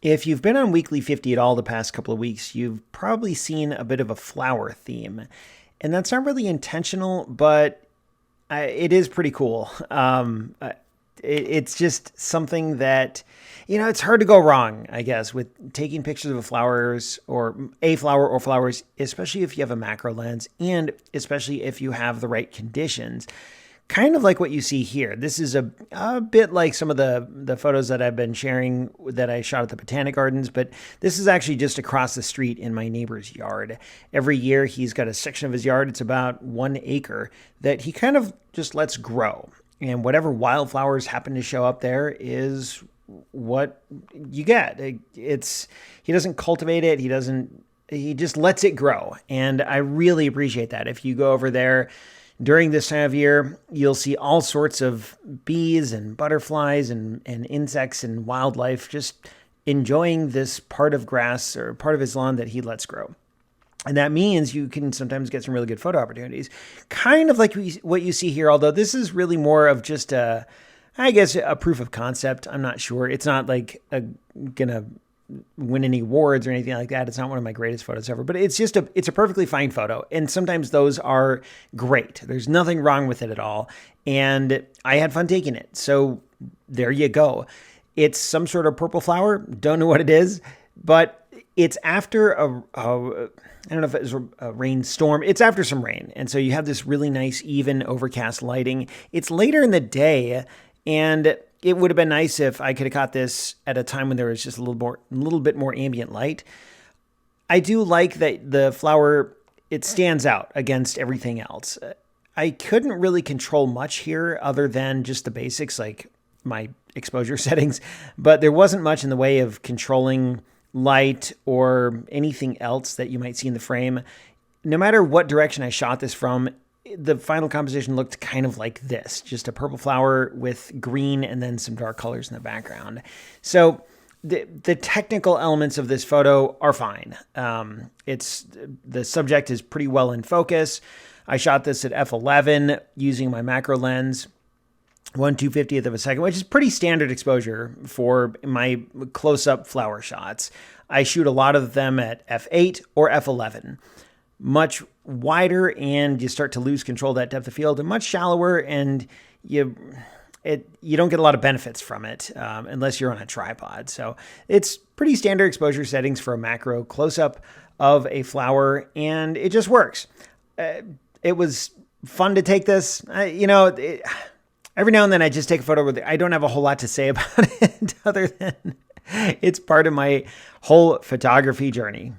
If you've been on Weekly 50 at all the past couple of weeks, you've probably seen a bit of a flower theme. And that's not really intentional, but it is pretty cool. It's just something that, it's hard to go wrong, I guess, with taking pictures of flowers or a flower or flowers, especially if you have a macro lens and especially if you have the right conditions. Kind of like what you see here. This is a bit like some of the photos that I've been sharing that I shot at the Botanic Gardens, but this is actually just across the street in my neighbor's yard. Every year he's got a section of his yard, it's about 1 acre, that he kind of just lets grow. And whatever wildflowers happen to show up there is what you get. He doesn't cultivate it, he just lets it grow. And I really appreciate that. If you go over there during this time of year, you'll see all sorts of bees and butterflies and insects and wildlife just enjoying this part of grass or part of his lawn that he lets grow. And that means you can sometimes get some really good photo opportunities. Kind of like what you see here, although this is really more of just a proof of concept. I'm not sure. It's not like gonna win any awards or anything like that. It's not one of my greatest photos ever, but it's a perfectly fine photo. And sometimes those are great. There's nothing wrong with it at all. And I had fun taking it. So there you go. It's some sort of purple flower. Don't know what it is, but it's after I don't know if it was a rainstorm. It's after some rain. And so you have this really nice, even overcast lighting. It's later in the day, and it would have been nice if I could have caught this at a time when there was just a little bit more ambient light. I do like that the flower, it stands out against everything else. I couldn't really control much here other than just the basics, like my exposure settings, but there wasn't much in the way of controlling light or anything else that you might see in the frame. No matter what direction I shot this from, the final composition looked kind of like this, just a purple flower with green and then some dark colors in the background. So the technical elements of this photo are fine. The subject is pretty well in focus. I shot this at f11 using my macro lens, 1/250th of a second, which is pretty standard exposure for my close-up flower shots. I shoot a lot of them at f8 or f11. Much wider, and you start to lose control of that depth of field, and much shallower, and you don't get a lot of benefits from it unless you're on a tripod. So it's pretty standard exposure settings for a macro close-up of a flower, and it just works. It was fun to take this. Every now and then I just take a photo with it. I don't have a whole lot to say about it other than it's part of my whole photography journey.